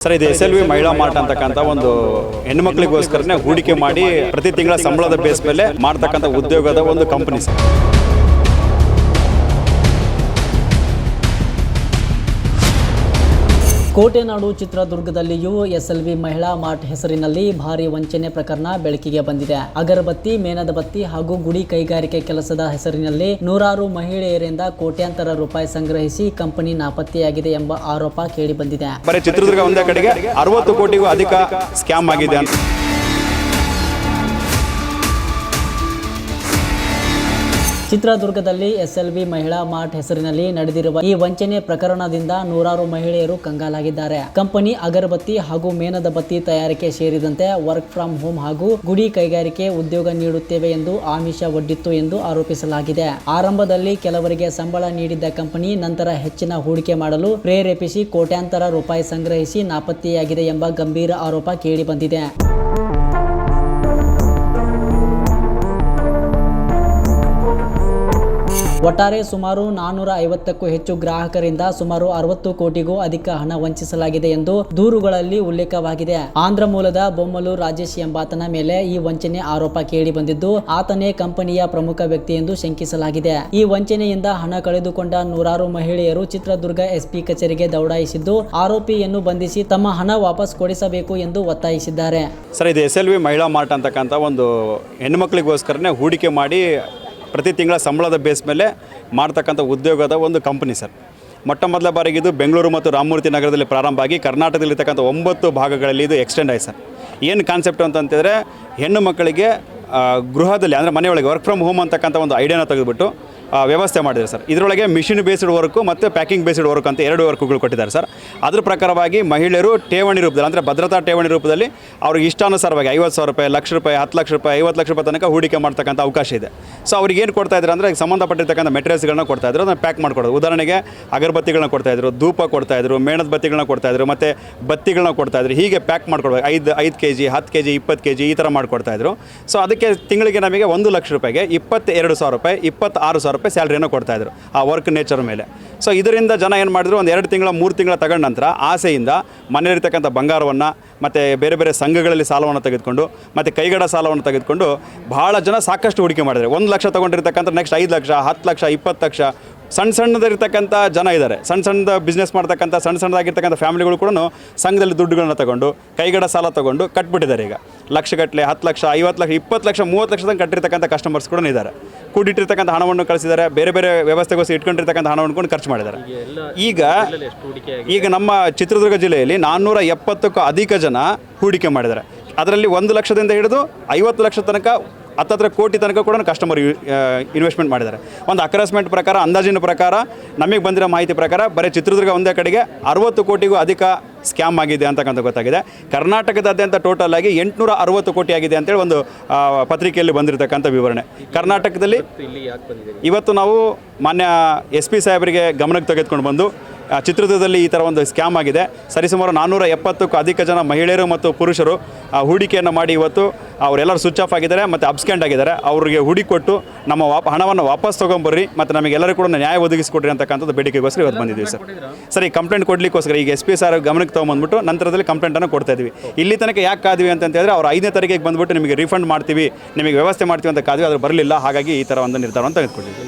Sir, ಇದು SLV ಮಹಿಳಾ mart ಅಂತಕ್ಕಂಥ ಒಂದು ಹೆಣ್ಣು ಮಕ್ಕಳಿಗೋಸ್ಕರನೇ ಹೂಡಿಕೆ ಮಾಡಿ ಪ್ರತಿ ತಿಂಗಳ ಸಂಬಳದ ಬೇಸ್ ಮೇಲೆ ಮಾಡ್ತಕ್ಕಂಥ ಉದ್ಯೋಗದ ಒಂದು ಕಂಪನಿ ಸರ್. ಕೋಟೆನಾಡು ಚಿತ್ರದುರ್ಗದಲ್ಲಿಯೂ SLV ಮಹಿಳಾ ಮಾರ್ಟ್ ಹೆಸರಿನಲ್ಲಿ ಭಾರಿ ವಂಚನೆ ಪ್ರಕರಣ ಬೆಳಕಿಗೆ ಬಂದಿದೆ. ಅಗರಬತ್ತಿ, ಮೇಣದ ಬತ್ತಿ ಹಾಗೂ ಗುಡಿ ಕೈಗಾರಿಕೆ ಕೆಲಸದ ಹೆಸರಿನಲ್ಲಿ ನೂರಾರು ಮಹಿಳೆಯರಿಂದ ಕೋಟ್ಯಾಂತರ ರೂಪಾಯಿ ಸಂಗ್ರಹಿಸಿ ಕಂಪನಿ ನಾಪತ್ತೆಯಾಗಿದೆ ಎಂಬ ಆರೋಪ ಕೇಳಿ ಬಂದಿದೆ. ಬರೀ ಚಿತ್ರದುರ್ಗ ಒಂದೇ ಕಡೆಗೆ 60 ಕೋಟಿಗೂ ಅಧಿಕ ಸ್ಕ್ಯಾಮ್ ಆಗಿದೆ ಅಂತ. ಚಿತ್ರದುರ್ಗದಲ್ಲಿ SLV ಮಹಿಳಾ ಮಾರ್ಟ್ ಹೆಸರಿನಲ್ಲಿ ನಡೆದಿರುವ ಈ ವಂಚನೆ ಪ್ರಕರಣದಿಂದ ನೂರಾರು ಮಹಿಳೆಯರು ಕಂಗಾಲಾಗಿದ್ದಾರೆ. ಕಂಪನಿ ಅಗರಬತ್ತಿ ಹಾಗೂ ಮೇಣದ ಬತ್ತಿ ತಯಾರಿಕೆ ಸೇರಿದಂತೆ ವರ್ಕ್ ಫ್ರಮ್ ಹೋಮ್ ಹಾಗೂ ಗುಡಿ ಕೈಗಾರಿಕೆ ಉದ್ಯೋಗ ನೀಡುತ್ತೇವೆ ಎಂದು ಆಮಿಷ ಒಡ್ಡಿತ್ತು ಎಂದು ಆರೋಪಿಸಲಾಗಿದೆ. ಆರಂಭದಲ್ಲಿ ಕೆಲವರಿಗೆ ಸಂಬಳ ನೀಡಿದ್ದ ಕಂಪನಿ ನಂತರ ಹೆಚ್ಚಿನ ಹೂಡಿಕೆ ಮಾಡಲು ಪ್ರೇರೇಪಿಸಿ ಕೋಟ್ಯಾಂತರ ರೂಪಾಯಿ ಸಂಗ್ರಹಿಸಿ ನಾಪತ್ತೆಯಾಗಿದೆ ಎಂಬ ಗಂಭೀರ ಆರೋಪ ಕೇಳಿ ಬಂದಿದೆ. ಒಟ್ಟಾರೆ ಸುಮಾರು 450ಕ್ಕೂ ಹೆಚ್ಚು ಗ್ರಾಹಕರಿಂದ ಸುಮಾರು 60 ಕೋಟಿಗೂ ಅಧಿಕ ಹಣ ವಂಚಿಸಲಾಗಿದೆ ಎಂದು ದೂರುಗಳಲ್ಲಿ ಉಲ್ಲೇಖವಾಗಿದೆ. ಆಂಧ್ರ ಮೂಲದ ಬೊಮ್ಮಲು ರಾಜೇಶ್ ಎಂಬಾತನ ಮೇಲೆ ಈ ವಂಚನೆ ಆರೋಪ ಕೇಳಿ ಬಂದಿದ್ದು, ಆತನೇ ಕಂಪನಿಯ ಪ್ರಮುಖ ವ್ಯಕ್ತಿ ಎಂದು ಶಂಕಿಸಲಾಗಿದೆ. ಈ ವಂಚನೆಯಿಂದ ಹಣ ಕಳೆದುಕೊಂಡ ನೂರಾರು ಮಹಿಳೆಯರು ಚಿತ್ರದುರ್ಗ SP ಕಚೇರಿಗೆ ದೌಡಾಯಿಸಿದ್ದು, ಆರೋಪಿಯನ್ನು ಬಂಧಿಸಿ ತಮ್ಮ ಹಣ ವಾಪಸ್ ಕೊಡಿಸಬೇಕು ಎಂದು ಒತ್ತಾಯಿಸಿದ್ದಾರೆ. ಸರ್, ಇದು SLV ಮಹಿಳಾ ಮಾರ್ಟ್ ಅಂತಕ್ಕಂಥ ಒಂದು ಹೆಣ್ಣು ಮಕ್ಕಳಿಗೋಸ್ಕರನೇ ಹೂಡಿಕೆ ಮಾಡಿ ಪ್ರತಿ ತಿಂಗಳ ಸಂಬಳದ ಬೇಸ್ ಮೇಲೆ ಮಾಡ್ತಕ್ಕಂಥ ಉದ್ಯೋಗದ ಒಂದು ಕಂಪನಿ ಸರ್. ಮೊಟ್ಟ ಮೊದಲ ಬಾರಿಗೆ ಇದು ಬೆಂಗಳೂರು ಮತ್ತು ರಾಮಮೂರ್ತಿ ನಗರದಲ್ಲಿ ಪ್ರಾರಂಭ ಆಗಿ ಕರ್ನಾಟಕದಲ್ಲಿರ್ತಕ್ಕಂಥ 9 ಭಾಗಗಳಲ್ಲಿ ಇದು ಎಕ್ಸ್ಟೆಂಡ್ ಆಯ್ತು ಸರ್. ಏನು ಕಾನ್ಸೆಪ್ಟ್ ಅಂತಂತಂದರೆ, ಹೆಣ್ಣು ಮಕ್ಕಳಿಗೆ ಗೃಹದಲ್ಲಿ ಅಂದರೆ ಮನೆಯೊಳಗೆ ವರ್ಕ್ ಫ್ರಮ್ ಹೋಮ್ ಅಂತಕ್ಕಂಥ ಒಂದು ಐಡಿಯಾನ ತೆಗೆದುಬಿಟ್ಟು ವ್ಯವಸ್ಥೆ ಮಾಡಿದ್ದಾರೆ ಸರ್. ಇದರೊಳಗೆ ಮಿಷಿನ್ ಬೇಸ್ಡ್ ವರ್ಕು ಮತ್ತು ಪ್ಯಾಕಿಂಗ್ ಬೇಸ್ಡ್ ವರ್ಕ್ ಅಂತ 2 ವರ್ಕ್ಗಳು ಕೊಟ್ಟಿದ್ದಾರೆ ಸರ್. ಅದ್ರ ಪ್ರಕಾರವಾಗಿ ಮಹಿಳೆಯರು ಠೇವಣಿ ರೂಪದಲ್ಲಿ ಅಂದರೆ ಭದ್ರತಾ ಠೇವಣಿ ರೂಪದಲ್ಲಿ ಅವ್ರಿಗೆ ಇಷ್ಟಾನುಸಾರವಾಗಿ 50,000 ರೂಪಾಯಿ, ಲಕ್ಷ ರೂಪಾಯಿ, 10 ಲಕ್ಷ ರೂಪಾಯಿ, 50 ಲಕ್ಷ ರೂಪಾಯಿ ತನಕ ಹೂಡಿಕೆ ಮಾಡ್ತಕ್ಕಂಥ ಅವಕಾಶ ಇದೆ. ಸೊ ಅವ್ರಿಗೆ ಏನು ಕೊಡ್ತಾಯಿದ್ರು ಅಂದರೆ ಸಂಬಂಧಪಟ್ಟಿರ್ತಕ್ಕಂಥ ಮೆಟೀರಿಯಲ್ಸ್ಗಳನ್ನ ಕೊಡ್ತಾಯಿದ್ರು, ಅದನ್ನು ಪ್ಯಾಕ್ ಮಾಡಿಕೊಡೋದು. ಉದಾಹರಣೆಗೆ ಅಗರಬತ್ತಿಗಳನ್ನ ಕೊಡ್ತಾಯಿದ್ರು, ಧೂಪ ಕೊಡ್ತಾಯಿದ್ರು, ಮೇಣದ ಬತ್ತಿಗಳನ್ನ ಕೊಡ್ತಾಯಿದ್ರು, ಮತ್ತು ಬತ್ತಿಗಳನ್ನ ಕೊಡ್ತಾಯಿದ್ರು. ಹೀಗೆ ಪ್ಯಾಕ್ ಮಾಡ್ಕೊಡ್ಬೇಕು. 5 kg, 10 kg, 20 kg ಈ ಥರ ಮಾಡಿಕೊಡ್ತಾಯಿದ್ರು. ಸೊ ಅದಕ್ಕೆ ತಿಂಗಳಿಗೆ ನಮಗೆ 1 ಲಕ್ಷ ರೂಪಾಯಿಗೆ 22,000 ರೂಪಾಯಿ, 26,000 ರೂಪಾಯಿ ಸ್ಯಾಲ್ರಿಯನ್ನು ಕೊಡ್ತಾಯಿದ್ರು ಆ ವರ್ಕ್ ನೇಚರ್ ಮೇಲೆ. ಸೊ ಇದರಿಂದ ಜನ ಏನು ಮಾಡಿದ್ರು, ಒಂದು 2 ತಿಂಗಳ 3 ತಿಂಗಳ ತಗೊಂಡ ನಂತರ ಆಸೆಯಿಂದ ಮನೆಯಲ್ಲಿರ್ತಕ್ಕಂಥ ಬಂಗಾರವನ್ನು ಮತ್ತು ಬೇರೆ ಬೇರೆ ಸಂಘಗಳಲ್ಲಿ ಸಾಲವನ್ನು ತೆಗೆದುಕೊಂಡು ಮತ್ತು ಕೈಗಡ ಸಾಲವನ್ನು ತೆಗೆದುಕೊಂಡು ಭಾಳ ಜನ ಸಾಕಷ್ಟು ಹೂಡಿಕೆ ಮಾಡಿದ್ದಾರೆ. 1 ಲಕ್ಷ ತೊಗೊಂಡಿರ್ತಕ್ಕಂಥ ನೆಕ್ಸ್ಟ್ 5 ಲಕ್ಷ, 10 ಲಕ್ಷ, 20 ಲಕ್ಷ ಸಣ್ಣದಿರ್ತಕ್ಕಂಥ ಜನ ಇದ್ದಾರೆ. ಸಣ್ಣದ ಬಿಸ್ನೆಸ್ ಮಾಡ್ತಕ್ಕಂಥ ಸಣ್ಣದಾಗಿರ್ತಕ್ಕಂಥ ಫ್ಯಾಮಿಲಿಗಳು ಕೂಡ ಸಂಘದಲ್ಲಿ ದುಡ್ಡುಗಳನ್ನ ತಗೊಂಡು ಕೈಗಡ ಸಾಲ ತೊಗೊಂಡು ಕಟ್ಬಿಟ್ಟಿದ್ದಾರೆ. ಈಗ ಲಕ್ಷಗಟ್ಟಲೆ, 10 ಲಕ್ಷ, 50 ಲಕ್ಷ, 20 ಲಕ್ಷ, 30 ಲಕ್ಷ ತನಕ ಕಟ್ಟಿರ್ತಕ್ಕಂಥ ಕಸ್ಟಮರ್ಸ್ ಕೂಡ ಇದ್ದಾರೆ. ಕೂಡಿಟ್ಟಿರ್ತಕ್ಕಂಥ ಹಣವನ್ನು ಕಳಿಸಿದ್ದಾರೆ, ಬೇರೆ ಬೇರೆ ವ್ಯವಸ್ಥೆಗೋಸ್ಕರ ಇಟ್ಕೊಂಡಿರ್ತಕ್ಕಂಥ ಹಣವನ್ನು ಕೊಂಡು ಖರ್ಚು ಮಾಡಿದ್ದಾರೆ. ಈಗ ನಮ್ಮ ಚಿತ್ರದುರ್ಗ ಜಿಲ್ಲೆಯಲ್ಲಿ 470ಕ್ಕೂ ಅಧಿಕ ಜನ ಹೂಡಿಕೆ ಮಾಡಿದ್ದಾರೆ. ಅದರಲ್ಲಿ 1 ಲಕ್ಷದಿಂದ ಹಿಡಿದು 50 ಲಕ್ಷ ತನಕ, 10 ಕೋಟಿ ತನಕ ಕೂಡ ಕಸ್ಟಮರ್ ಇನ್ವೆಸ್ಟ್ಮೆಂಟ್ ಮಾಡಿದ್ದಾರೆ. ಒಂದು ಅಕ್ರಾಸ್ಮೆಂಟ್ ಪ್ರಕಾರ, ಅಂದಾಜಿನ ಪ್ರಕಾರ, ನಮಗೆ ಬಂದಿರೋ ಮಾಹಿತಿ ಪ್ರಕಾರ ಬರೀ ಚಿತ್ರದುರ್ಗ ಒಂದೇ ಕಡೆಗೆ 60 ಕೋಟಿಗೂ ಅಧಿಕ ಸ್ಕ್ಯಾಮ್ ಆಗಿದೆ ಅಂತಕ್ಕಂಥ ಗೊತ್ತಾಗಿದೆ. ಕರ್ನಾಟಕದಾದ್ಯಂತ ಟೋಟಲ್ ಆಗಿ 860 ಕೋಟಿ ಆಗಿದೆ ಅಂತೇಳಿ ಒಂದು ಪತ್ರಿಕೆಯಲ್ಲಿ ಬಂದಿರತಕ್ಕಂಥ ವಿವರಣೆ. ಕರ್ನಾಟಕದಲ್ಲಿ ಇವತ್ತು ನಾವು ಮಾನ್ಯ SP ಸಾಹೇಬರಿಗೆ ಗಮನಕ್ಕೆ ತೆಗೆದುಕೊಂಡು ಬಂದು ಚಿತ್ರದುರ್ಗದಲ್ಲಿ ಈ ಥರ ಒಂದು ಸ್ಕ್ಯಾಮ್ ಆಗಿದೆ, ಸರಿಸುಮಾರು 470ಕ್ಕೂ ಅಧಿಕ ಜನ ಮಹಿಳೆಯರು ಮತ್ತು ಪುರುಷರು ಹೂಡಿಕೆಯನ್ನು ಮಾಡಿ ಇವತ್ತು ಅವರೆಲ್ಲರೂ ಸ್ವಿಚ್ ಆಫ್ ಆಗಿದ್ದಾರೆ ಮತ್ತು ಅಬ್ಸ್ಕ್ಯಾಂಡ್ ಆಗಿದ್ದಾರೆ. ಅವರಿಗೆ ಹೂಡಿಕೆ ಕೊಟ್ಟು ನಮ್ಮ ಹಣವನ್ನು ವಾಪಸ್ ತೊಗೊಂಬರ್ರಿ ಮತ್ತು ನಮಗೆಲ್ಲರೂ ಕೂಡ ನ್ಯಾಯ ಒದಗಿಸಿಕೊಡ್ರಿ ಅಂತಕ್ಕಂಥದ್ದು ಬೇಡಿಕೆಗೋಸ್ಕರ ಇವತ್ತು ಬಂದಿದ್ದೀವಿ ಸರ್. ಸರ್, ಈ ಕಂಪ್ಲೇಂಟ್ ಕೊಡಲಿಕ್ಕೋಸ್ಕರ ಈಗ SP ಸಾರ್ ಗಮನಕ್ಕೆ ತೊಗೊಂಬಂದ್ಬಿಟ್ಟು ನಂತರದಲ್ಲಿ ಕಂಪ್ಲೇಂಟನ್ನು ಕೊಡ್ತಾ ಇದ್ವಿ. ಇಲ್ಲಿ ತನಕ ಯಾಕೆ ಕಾದ್ವಿ ಅಂತಂತಂದರೆ, ಅವ್ರು 5ನೇ ತಾರೀಕಿಗೆ ಬಂದುಬಿಟ್ಟು ನಿಮಗೆ ರಿಫಂಡ್ ಮಾಡ್ತೀವಿ, ನಿಮಗೆ ವ್ಯವಸ್ಥೆ ಮಾಡ್ತೀವಿ ಅಂತ ಕಾದ್ವಿ, ಅದ್ರ ಬರಲಿಲ್ಲ. ಹಾಗಾಗಿ ಈ ಥರ ಒಂದು ನಿರ್ಧಾರವನ್ನು ತೆಗೆದುಕೊಂಡಿದ್ವಿ.